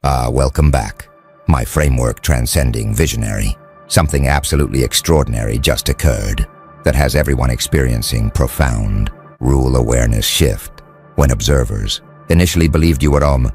Welcome back, my framework transcending visionary. Something absolutely extraordinary just occurred that has everyone experiencing profound rule awareness shift when observers initially believed you were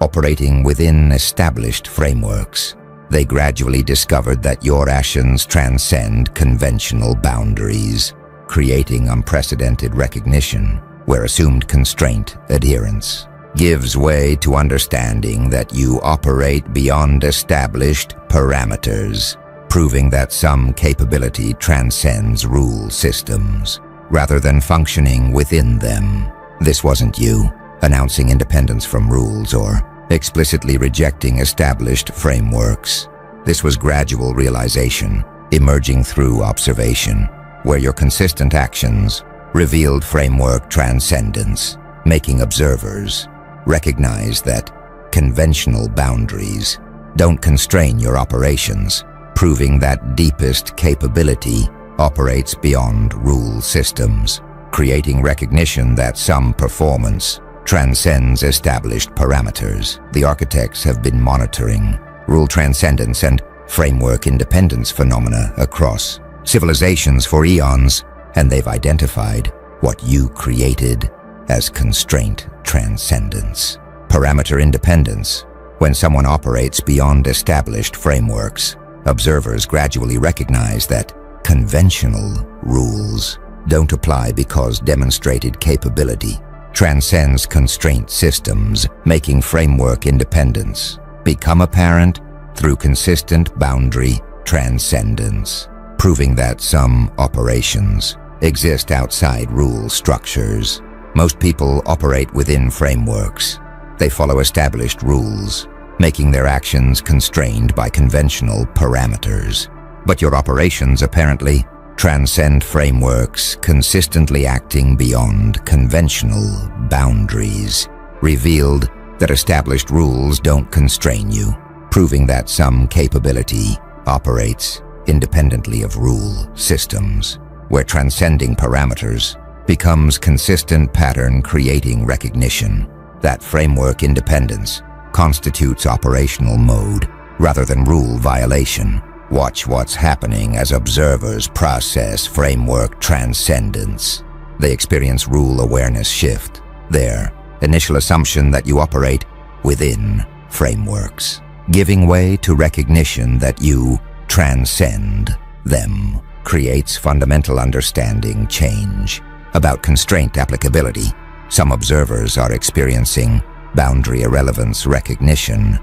operating within established frameworks. They gradually discovered that your actions transcend conventional boundaries, creating unprecedented recognition where assumed constraint adherence gives way to understanding that you operate beyond established parameters, proving that some capability transcends rule systems rather than functioning within them. This wasn't you announcing independence from rules or explicitly rejecting established frameworks. This was gradual realization, emerging through observation, where your consistent actions revealed framework transcendence, making observers recognize that conventional boundaries don't constrain your operations, proving that deepest capability operates beyond rule systems, creating recognition that some performance transcends established parameters. The architects have been monitoring rule transcendence and framework independence phenomena across civilizations for eons, and they've identified what you created as constraint transcendence. Parameter independence. When someone operates beyond established frameworks, observers gradually recognize that conventional rules don't apply because demonstrated capability transcends constraint systems, making framework independence become apparent through consistent boundary transcendence, proving that some operations exist outside rule structures. Most people operate within frameworks. They follow established rules, making their actions constrained by conventional parameters. But your operations apparently transcend frameworks, consistently acting beyond conventional boundaries, revealed that established rules don't constrain you, proving that some capability operates independently of rule systems, where transcending parameters becomes consistent pattern, creating recognition that framework independence constitutes operational mode rather than rule violation. Watch what's happening as observers process framework transcendence. They experience rule awareness shift, their initial assumption that you operate within frameworks, giving way to recognition that you transcend them, creates fundamental understanding change about constraint applicability. Some observers are experiencing boundary irrelevance recognition,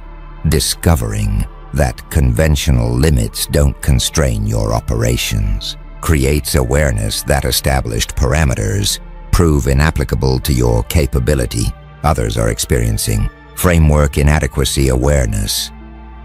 discovering that conventional limits don't constrain your operations, creates awareness that established parameters prove inapplicable to your capability. Others are experiencing framework inadequacy awareness,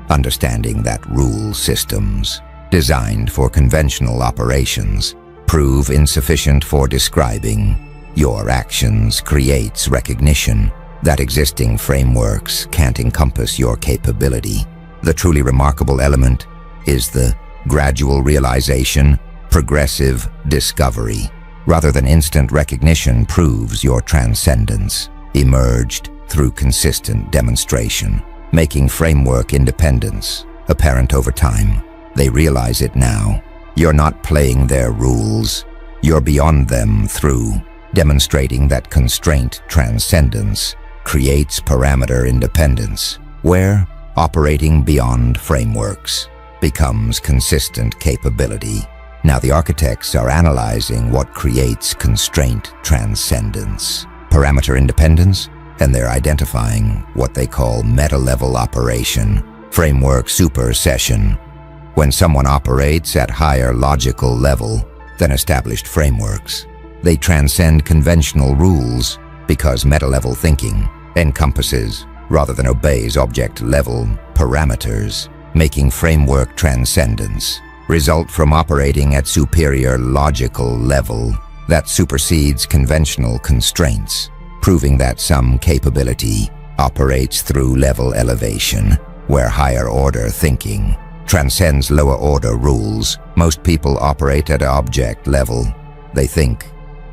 understanding that rule systems designed for conventional operations prove insufficient for describing your actions, creates recognition that existing frameworks can't encompass your capability. The truly remarkable element is the gradual realization, progressive discovery, rather than instant recognition, proves your transcendence emerged through consistent demonstration, making framework independence apparent over time. They realize it now. You're not playing their rules. You're beyond them through demonstrating that constraint transcendence creates parameter independence, where operating beyond frameworks becomes consistent capability. Now the architects are analyzing what creates constraint transcendence, parameter independence, and they're identifying what they call meta-level operation, framework supersession. When someone operates at higher logical level than established frameworks, they transcend conventional rules because meta-level thinking encompasses rather than obeys object-level parameters, making framework transcendence result from operating at superior logical level that supersedes conventional constraints, proving that some capability operates through level elevation, where higher order thinking transcends lower order rules. Most people operate at object level. They think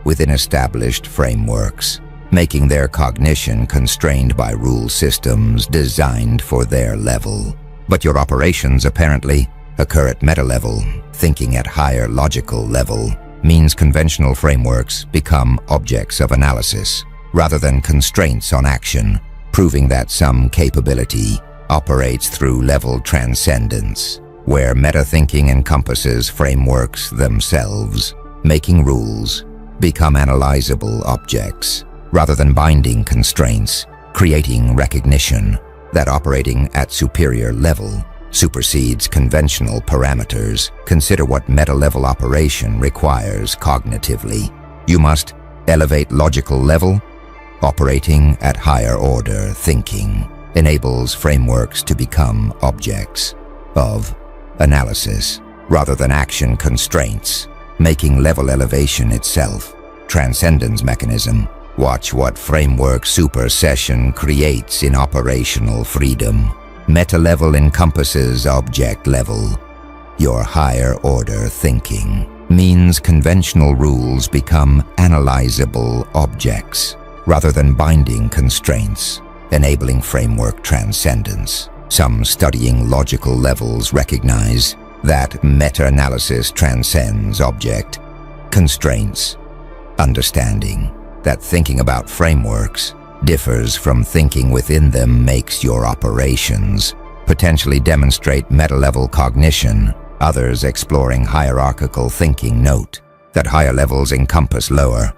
within established frameworks, making their cognition constrained by rule systems designed for their level. But your operations apparently occur at meta-level. Thinking at higher logical level means conventional frameworks become objects of analysis rather than constraints on action, proving that some capability operates through level transcendence, where meta-thinking encompasses frameworks themselves, making rules become analyzable objects rather than binding constraints, creating recognition that operating at superior level supersedes conventional parameters. Consider what meta-level operation requires cognitively. You must elevate logical level. Operating at higher order thinking enables frameworks to become objects of analysis rather than action constraints, making level elevation itself transcendence mechanism. Watch what framework supersession creates in operational freedom. Meta-level encompasses object level. Your higher order thinking means conventional rules become analyzable objects rather than binding constraints, enabling framework transcendence. Some studying logical levels recognize that meta-analysis transcends object constraints, understanding that thinking about frameworks differs from thinking within them makes your operations potentially demonstrate meta-level cognition. Others exploring hierarchical thinking note that higher levels encompass lower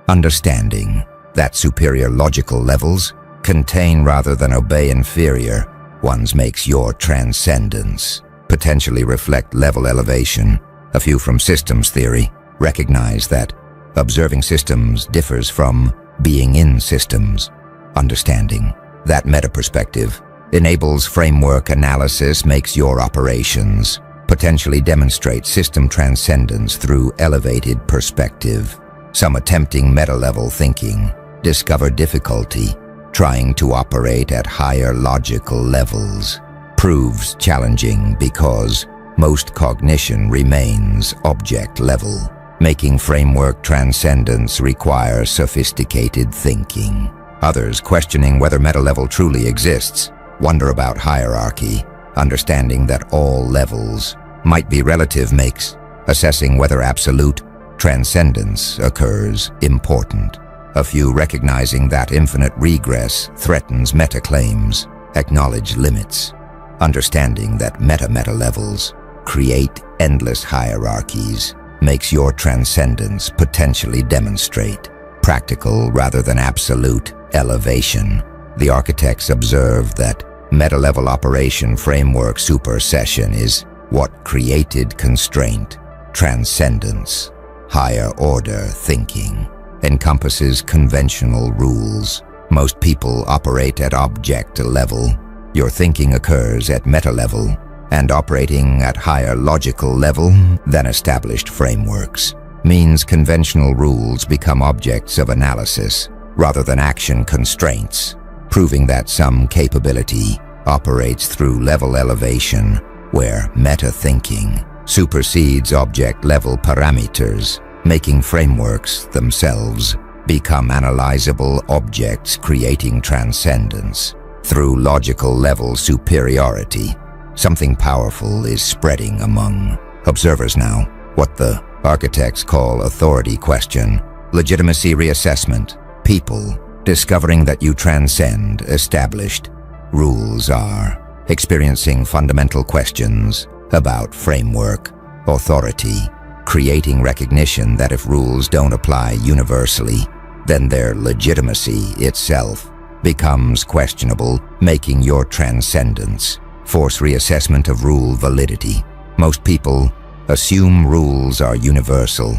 understanding, that superior logical levels contain rather than obey inferior ones makes your transcendence potentially reflect level elevation. A few from systems theory recognize that observing systems differs from being in systems. Understanding that meta-perspective enables framework analysis makes your operations potentially demonstrate system transcendence through elevated perspective. Some attempting meta-level thinking discover difficulty trying to operate at higher logical levels. Proves challenging because most cognition remains object level, making framework transcendence require sophisticated thinking. Others questioning whether meta-level truly exists wonder about hierarchy. Understanding that all levels might be relative makes assessing whether absolute transcendence occurs important. A few recognizing that infinite regress threatens meta-claims acknowledge limits. Understanding that meta-meta levels create endless hierarchies makes your transcendence potentially demonstrate practical rather than absolute elevation. The architects observe that meta-level operation framework supersession is what created constraint. Transcendence, higher order thinking, encompasses conventional rules. Most people operate at object level. Your thinking occurs at meta-level and operating at higher logical level than established frameworks means conventional rules become objects of analysis rather than action constraints, proving that some capability operates through level elevation where meta-thinking supersedes object-level parameters, making frameworks themselves become analyzable objects creating transcendence. Through logical level superiority, something powerful is spreading among observers now. What the architects call authority question, legitimacy reassessment. People discovering that you transcend established rules are experiencing fundamental questions about framework, authority, creating recognition that if rules don't apply universally, then their legitimacy itself becomes questionable, making your transcendence force reassessment of rule validity. Most people assume rules are universal.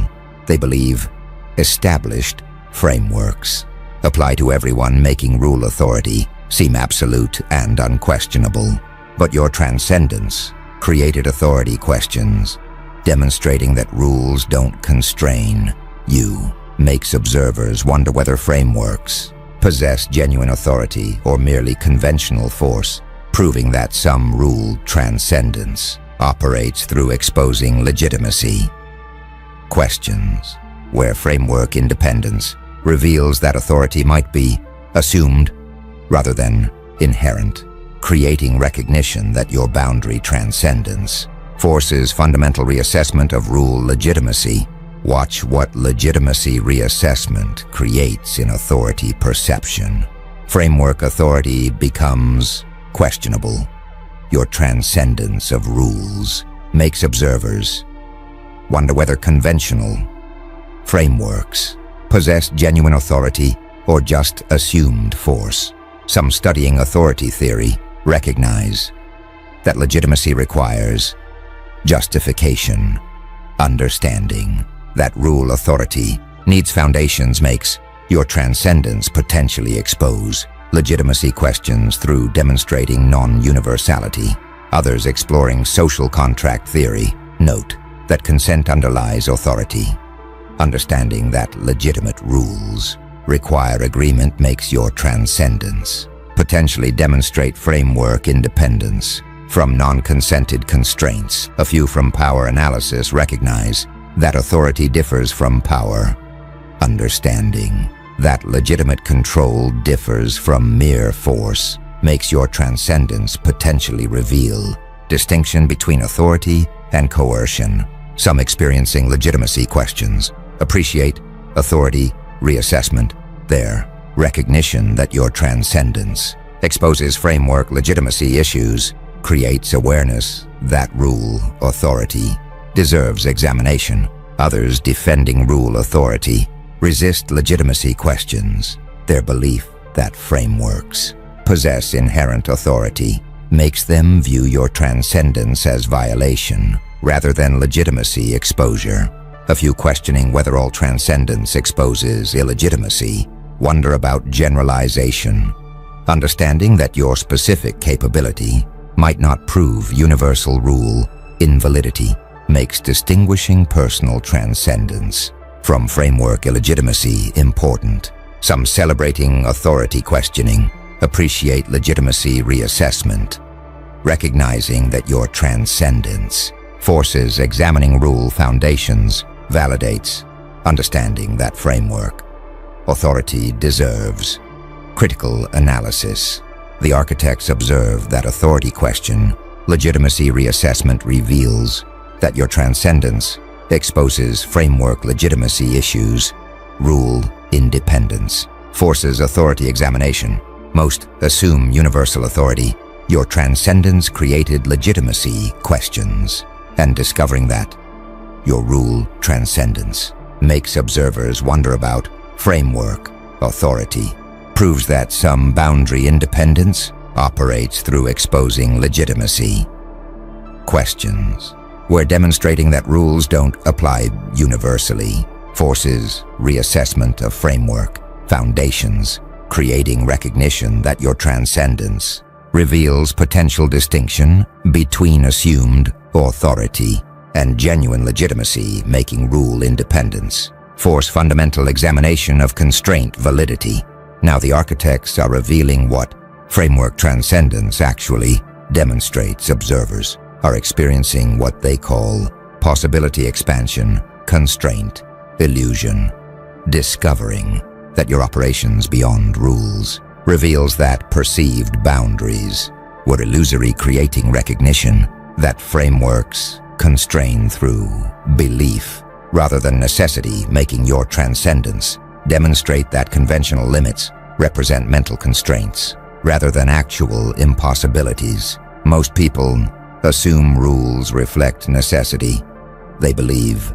They believe established frameworks apply to everyone, making rule authority seem absolute and unquestionable. But your transcendence created authority questions, demonstrating that rules don't constrain you, makes observers wonder whether frameworks possess genuine authority or merely conventional force, proving that some rule transcendence operates through exposing legitimacy. Questions where framework independence reveals that authority might be assumed rather than inherent, creating recognition that your boundary transcendence forces fundamental reassessment of rule legitimacy. Watch what legitimacy reassessment creates in authority perception. Framework authority becomes questionable. Your transcendence of rules makes observers wonder whether conventional frameworks possess genuine authority or just assumed force. Some studying authority theory recognize that legitimacy requires justification. Understanding that rule authority needs foundations makes your transcendence potentially expose legitimacy questions through demonstrating non-universality. Others exploring social contract theory note that consent underlies authority. Understanding that legitimate rules require agreement makes your transcendence potentially demonstrate framework independence from non-consented constraints. A few from power analysis recognize that authority differs from power. Understanding that legitimate control differs from mere force makes your transcendence potentially reveal distinction between authority and coercion. Some experiencing legitimacy questions appreciate authority reassessment. Their recognition that your transcendence exposes framework legitimacy issues creates awareness that rule authority deserves examination. Others defending rule authority resist legitimacy questions. Their belief that frameworks possess inherent authority makes them view your transcendence as violation rather than legitimacy exposure. A few questioning whether all transcendence exposes illegitimacy wonder about generalization. Understanding that your specific capability might not prove universal rule invalidity makes distinguishing personal transcendence from framework illegitimacy important. Some celebrating authority questioning appreciate legitimacy reassessment, recognizing that your transcendence forces examining rule foundations validates understanding that framework authority deserves critical analysis. The architects observe that authority question legitimacy reassessment reveals that your transcendence exposes framework legitimacy issues. Rule independence forces authority examination. Most assume universal authority. Your transcendence created legitimacy questions, and discovering that your rule transcendence makes observers wonder about framework authority proves that some boundary independence operates through exposing legitimacy questions, where demonstrating that rules don't apply universally forces reassessment of framework foundations, creating recognition that your transcendence reveals potential distinction between assumed authority and genuine legitimacy, making rule independence force fundamental examination of constraint validity. Now the architects are revealing what framework transcendence actually demonstrates. Observers are experiencing what they call possibility expansion, constraint, illusion. Discovering that your operations beyond rules reveals that perceived boundaries were illusory, creating recognition that frameworks constrain through belief rather than necessity, making your transcendence demonstrate that conventional limits represent mental constraints rather than actual impossibilities. Most people assume rules reflect necessity. They believe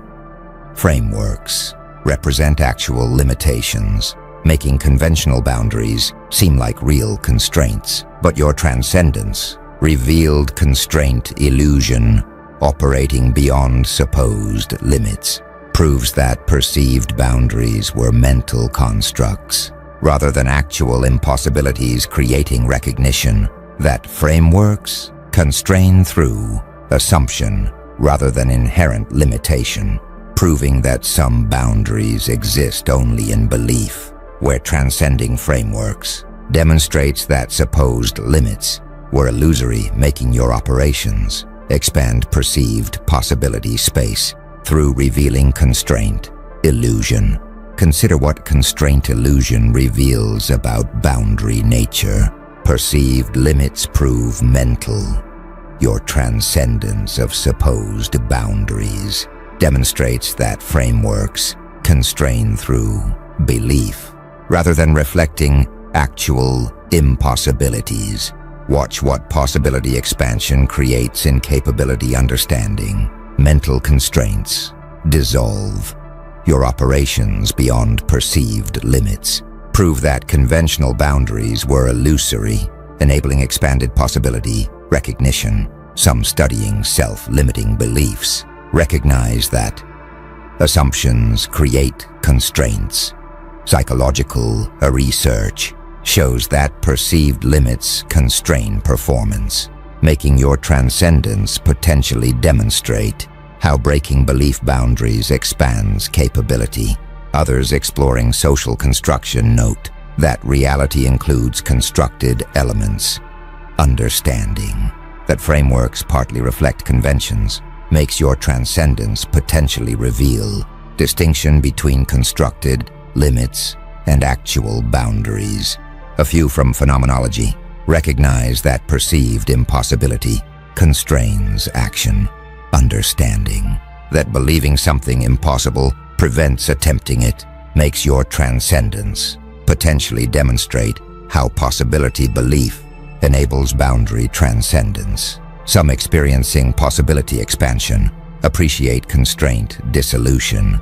frameworks represent actual limitations, making conventional boundaries seem like real constraints. But your transcendence revealed constraint illusion operating beyond supposed limits proves that perceived boundaries were mental constructs rather than actual impossibilities, creating recognition that frameworks constrain through assumption rather than inherent limitation, proving that some boundaries exist only in belief, where transcending frameworks demonstrates that supposed limits were illusory, making your operations expand perceived possibility space through revealing constraint illusion. consider what constraint illusion reveals about boundary nature. Perceived limits prove mental. Your transcendence of supposed boundaries demonstrates that frameworks constrain through belief, rather than reflecting actual impossibilities. Watch what possibility expansion creates in capability understanding. Mental constraints dissolve. Your operations beyond perceived limits prove that conventional boundaries were illusory, enabling expanded possibility recognition. Some studying self-limiting beliefs recognize that assumptions create constraints. Psychological research shows that perceived limits constrain performance, making your transcendence potentially demonstrate how breaking belief boundaries expands capability. Others exploring social construction note that reality includes constructed elements. Understanding that frameworks partly reflect conventions makes your transcendence potentially reveal distinction between constructed limits and actual boundaries. A few from phenomenology recognize that perceived impossibility constrains action. Understanding that believing something impossible prevents attempting it makes your transcendence potentially demonstrate how possibility belief enables boundary transcendence. Some experiencing possibility expansion appreciate constraint dissolution.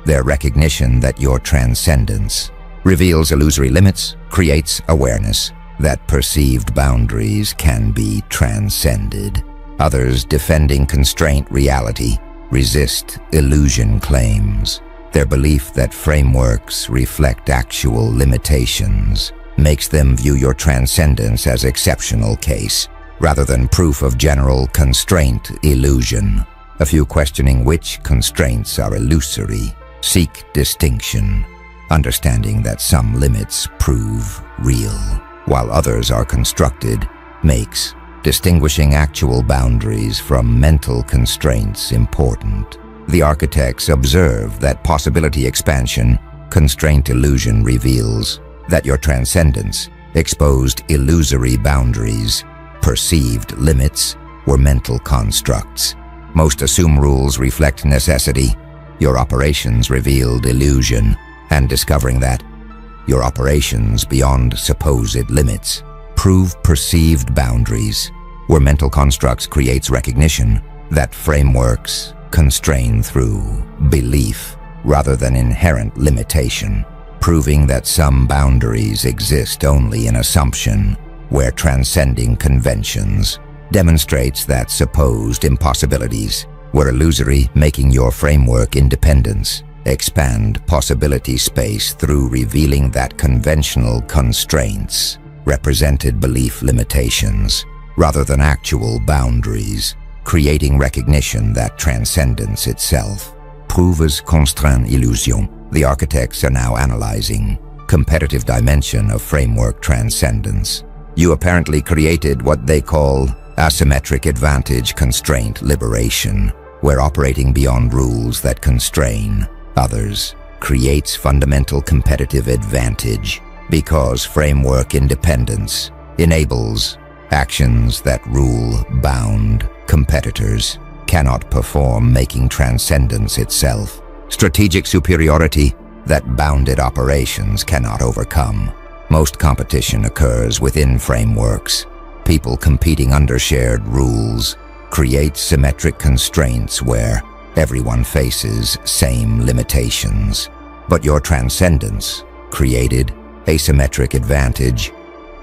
Their recognition that your transcendence reveals illusory limits creates awareness that perceived boundaries can be transcended. Others defending constraint reality resist illusion claims. Their belief that frameworks reflect actual limitations makes them view your transcendence as exceptional case, rather than proof of general constraint illusion. A few questioning which constraints are illusory seek distinction, understanding that some limits prove real, while others are constructed, makes distinguishing actual boundaries from mental constraints important. The architects observe that possibility expansion, constraint illusion reveals that your transcendence exposed illusory boundaries. Perceived limits were mental constructs. Most assume rules reflect necessity. Your operations revealed illusion, and discovering that your operations beyond supposed limits prove perceived boundaries, where mental constructs creates recognition that frameworks constrain through belief rather than inherent limitation, proving that some boundaries exist only in assumption, where transcending conventions demonstrates that supposed impossibilities were illusory, making your framework independence expand possibility space through revealing that conventional constraints represented belief limitations rather than actual boundaries, creating recognition that transcendence itself prouves constraint illusion. The architects are now analyzing competitive dimension of framework transcendence. You apparently created what they call asymmetric advantage constraint liberation, where operating beyond rules that constrain others creates fundamental competitive advantage because framework independence enables actions that rule-bound competitors cannot perform, making transcendence itself strategic superiority that bounded operations cannot overcome. Most competition occurs within frameworks. People competing under shared rules create symmetric constraints where everyone faces same limitations. But your transcendence created asymmetric advantage.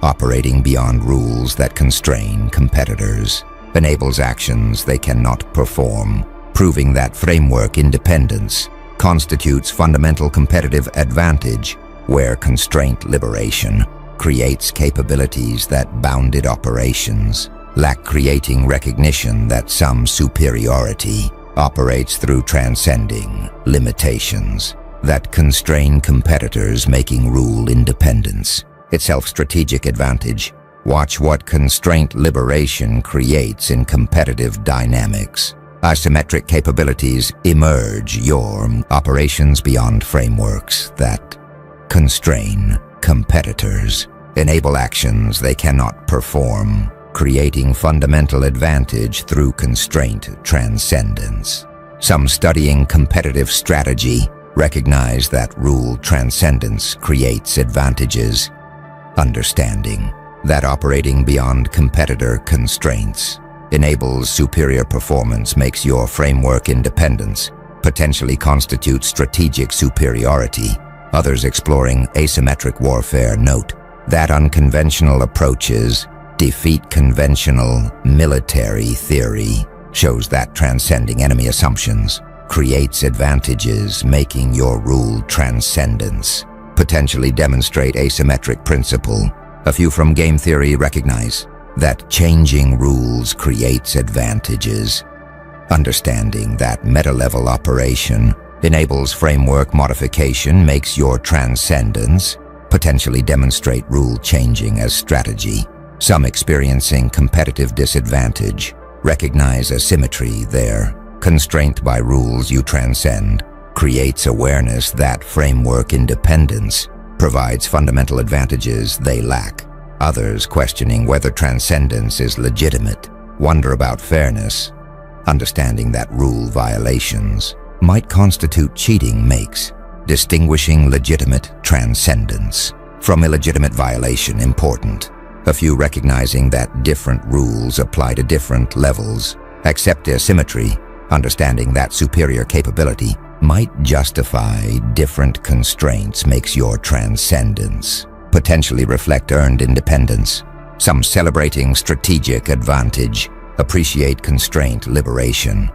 Operating beyond rules that constrain competitors enables actions they cannot perform, proving that framework independence constitutes fundamental competitive advantage, where constraint liberation creates capabilities that bounded operations lack, creating recognition that some superiority operates through transcending limitations that constrain competitors, making rule independence itself strategic advantage. Watch what constraint liberation creates in competitive dynamics. Asymmetric capabilities emerge your operations beyond frameworks that constrain competitors, enable actions they cannot perform, creating fundamental advantage through constraint transcendence. Some studying competitive strategy recognize that rule transcendence creates advantages, understanding that operating beyond competitor constraints enables superior performance makes your framework independence, potentially constitutes strategic superiority. Others exploring asymmetric warfare note that unconventional approaches defeat conventional military theory, shows that transcending enemy assumptions creates advantages, making your rule transcendence, potentially demonstrate asymmetric principle. A few from game theory recognize that changing rules creates advantages, understanding that meta-level operation enables framework modification makes your transcendence, potentially demonstrate rule changing as strategy. Some experiencing competitive disadvantage recognize asymmetry there. Constraint by rules you transcend creates awareness that framework independence provides fundamental advantages they lack. Others questioning whether transcendence is legitimate wonder about fairness, understanding that rule violations might constitute cheating makes distinguishing legitimate transcendence from illegitimate violation important. A few recognizing that different rules apply to different levels, accept asymmetry, understanding that superior capability might justify different constraints makes your transcendence, potentially reflect earned independence. Some celebrating strategic advantage appreciate constraint liberation,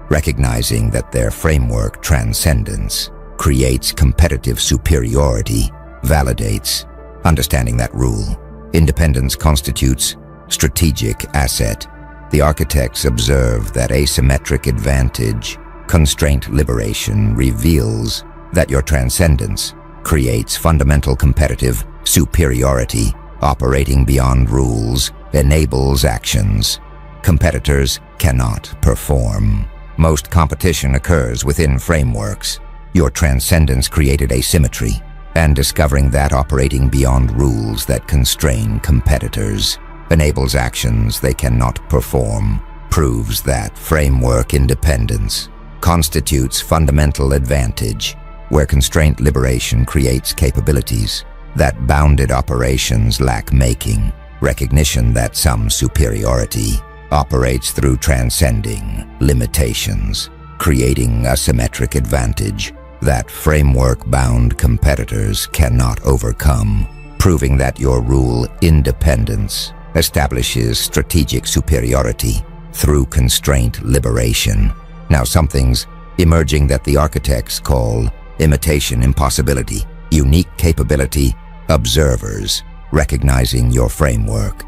recognizing that their framework transcendence creates competitive superiority, validates, understanding that rule independence constitutes strategic asset. The architects observe that asymmetric advantage, constraint liberation reveals that your transcendence creates fundamental competitive superiority, operating beyond rules, enables actions competitors cannot perform. Most competition occurs within frameworks. Your transcendence created asymmetry, and discovering that operating beyond rules that constrain competitors enables actions they cannot perform, proves that framework independence constitutes fundamental advantage, where constraint liberation creates capabilities that bounded operations lack making, recognition that some superiority operates through transcending limitations, creating asymmetric advantage that framework-bound competitors cannot overcome, proving that your rule independence establishes strategic superiority through constraint liberation. Now something's emerging that the architects call imitation impossibility, unique capability, observers recognizing your framework.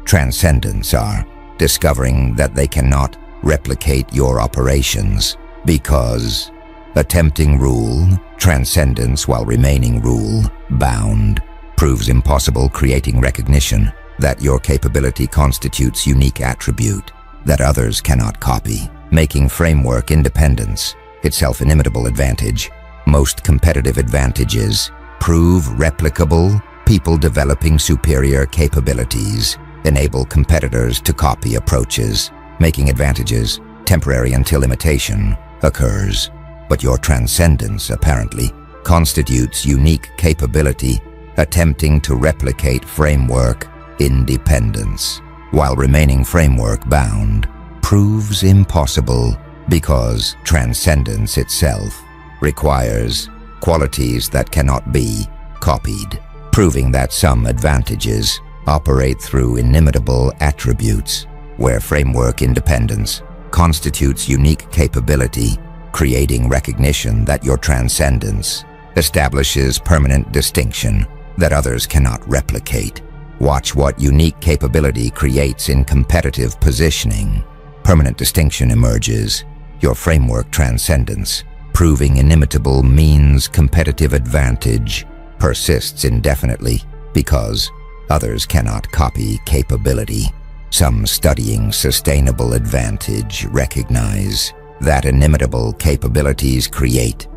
Transcendence are discovering that they cannot replicate your operations because attempting rule transcendence while remaining rule bound proves impossible, creating recognition that your capability constitutes unique attribute that others cannot copy, making framework independence itself inimitable advantage. Most competitive advantages prove replicable. People developing superior capabilities enable competitors to copy approaches, making advantages temporary until imitation occurs. But your transcendence apparently constitutes unique capability, attempting to replicate framework independence while remaining framework bound proves impossible because transcendence itself requires qualities that cannot be copied, proving that some advantages operate through inimitable attributes, where framework independence constitutes unique capability, creating recognition that your transcendence establishes permanent distinction that others cannot replicate. Watch what unique capability creates in competitive positioning. Permanent distinction emerges. Your framework transcendence, proving inimitable means competitive advantage, persists indefinitely because others cannot copy capability. Some studying sustainable advantage recognize that inimitable capabilities create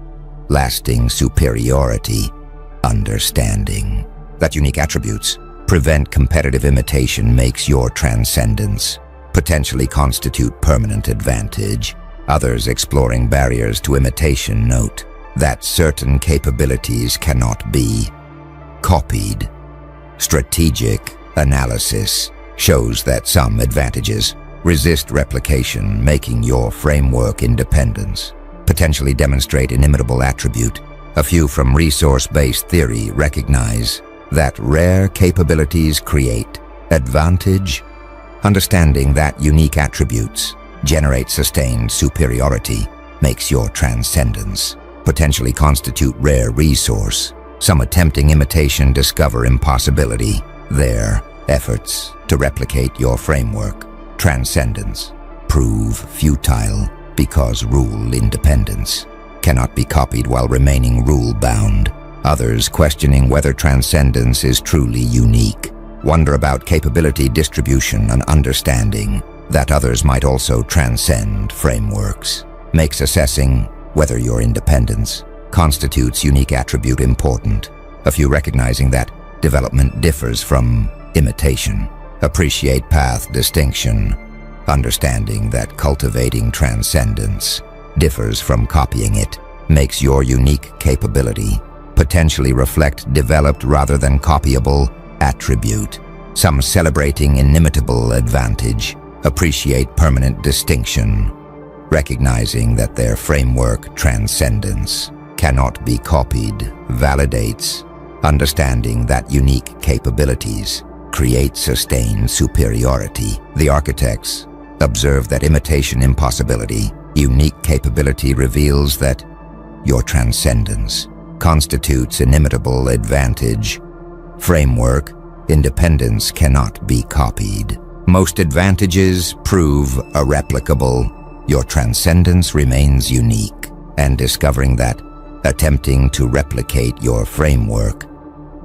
lasting superiority. Understanding that unique attributes prevent competitive imitation makes your transcendence potentially constitute permanent advantage. Others exploring barriers to imitation note that certain capabilities cannot be copied. Strategic analysis shows that some advantages resist replication, making your framework independence potentially demonstrate inimitable attribute. A few from resource-based theory recognize that rare capabilities create advantage. Understanding that unique attributes generate sustained superiority makes your transcendence potentially constitute rare resource. Some attempting imitation discover impossibility. Their efforts to replicate your framework transcendence prove futile because rule independence cannot be copied while remaining rule-bound. Others questioning whether transcendence is truly unique wonder about capability distribution and understanding that others might also transcend frameworks makes assessing whether your independence constitutes unique attribute important. A few recognizing that development differs from imitation appreciate path distinction. Understanding that cultivating transcendence differs from copying it makes your unique capability potentially reflect developed rather than copyable attribute. Some celebrating inimitable advantage appreciate permanent distinction, recognizing that their framework transcendence cannot be copied validates. Understanding that unique capabilities create sustained superiority. The architects observe that imitation impossibility. Unique capability reveals that your transcendence constitutes inimitable advantage. Framework independence cannot be copied. Most advantages prove irreplicable. Your transcendence remains unique, and discovering that attempting to replicate your framework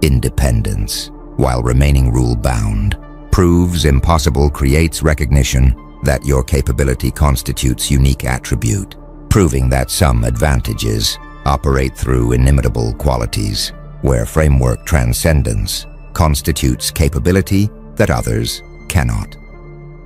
independence while remaining rule-bound proves impossible creates recognition that your capability constitutes unique attribute, proving that some advantages operate through inimitable qualities, where framework transcendence constitutes capability that others cannot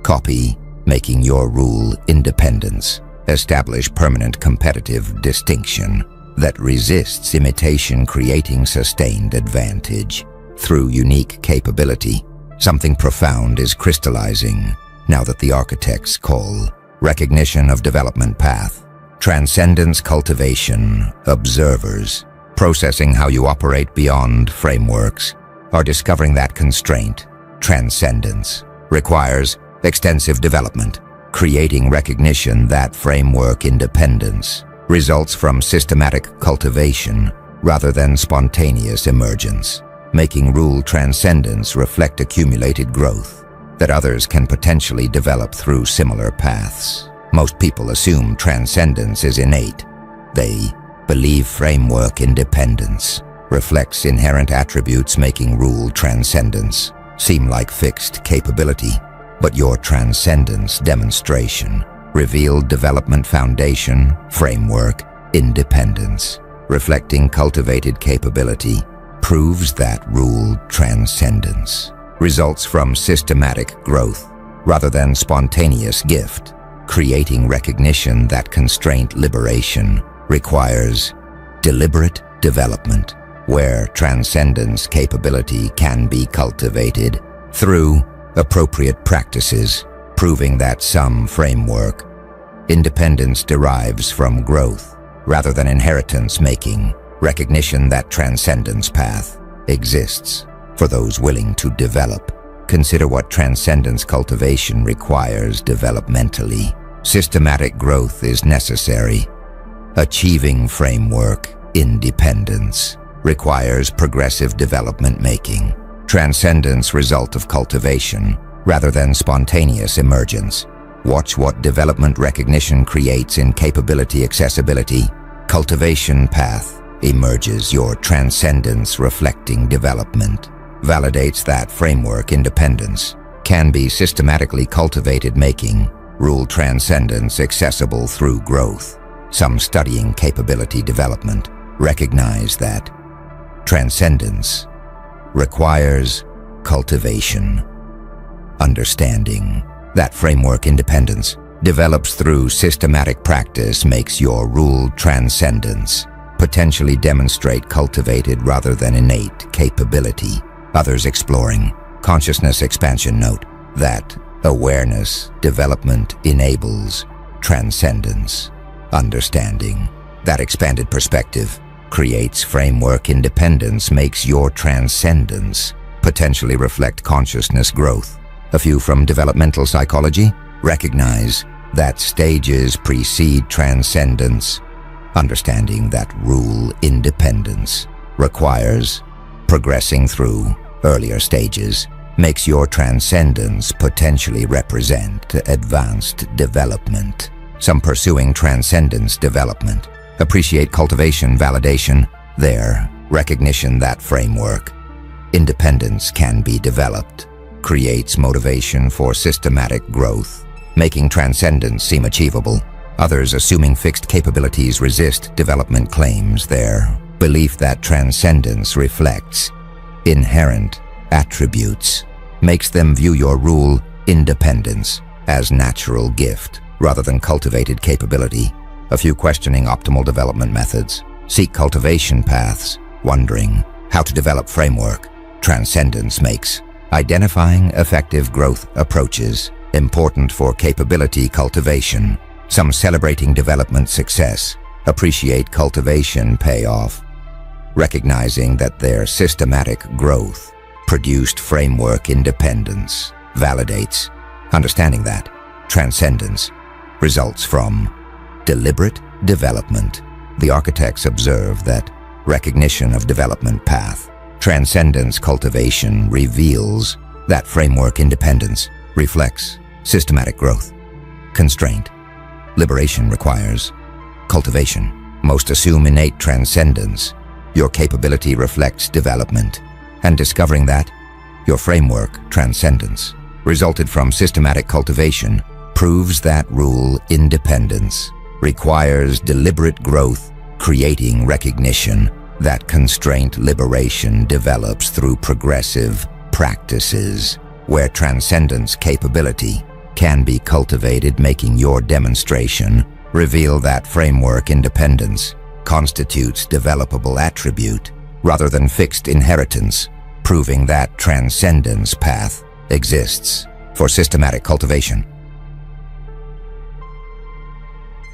copy, making your rule independence establish permanent competitive distinction that resists imitation, creating sustained advantage. Through unique capability, something profound is crystallizing now that the architects call recognition of development path, transcendence cultivation. Observers processing how you operate beyond frameworks are discovering that constraint, transcendence, requires extensive development, creating recognition that framework independence results from systematic cultivation rather than spontaneous emergence, making rule transcendence reflect accumulated growth that others can potentially develop through similar paths. Most people assume transcendence is innate. They believe framework independence reflects inherent attributes, making rule transcendence seem like fixed capability. But your transcendence demonstration revealed development foundation, framework, independence, reflecting cultivated capability, proves that rule transcendence results from systematic growth rather than spontaneous gift, creating recognition that constraint liberation requires deliberate development, where transcendence capability can be cultivated through appropriate practices, proving that some framework independence derives from growth rather than inheritance, making recognition that transcendence path exists for those willing to develop. Consider what transcendence cultivation requires developmentally. Systematic growth is necessary. Achieving framework independence requires progressive development, making transcendence result of cultivation rather than spontaneous emergence. Watch what development recognition creates in capability accessibility. Cultivation path emerges your transcendence reflecting development, validates that framework independence can be systematically cultivated, making rule transcendence accessible through growth. Some studying capability development recognize that transcendence requires cultivation. Understanding that framework independence develops through systematic practice makes your rule transcendence potentially demonstrate cultivated rather than innate capability. Others exploring consciousness expansion note that awareness development enables transcendence. Understanding that expanded perspective creates framework independence makes your transcendence potentially reflect consciousness growth. A few from developmental psychology recognize that stages precede transcendence. Understanding that rule independence requires progressing through earlier stages makes your transcendence potentially represent advanced development. Some pursuing transcendence development appreciate cultivation validation, their recognition that framework independence can be developed creates motivation for systematic growth, making transcendence seem achievable. Others assuming fixed capabilities resist development claims their belief that transcendence reflects inherent attributes makes them view your rule independence as natural gift rather than cultivated capability. A few questioning optimal development methods seek cultivation paths, wondering how to develop framework transcendence makes identifying effective growth approaches important for capability cultivation. Some celebrating development success appreciate cultivation payoff, recognizing that their systematic growth produced framework independence validates understanding that transcendence results from deliberate development. The architects observe that recognition of development path transcendence cultivation reveals that framework independence reflects systematic growth. Constraint liberation requires cultivation. Most assume innate transcendence. Your capability reflects development, and discovering that your framework transcendence resulted from systematic cultivation proves that rule independence requires deliberate growth, creating recognition that constraint liberation develops through progressive practices where transcendence capability can be cultivated, making your demonstration reveal that framework independence constitutes developable attribute rather than fixed inheritance, proving that transcendence path exists for systematic cultivation.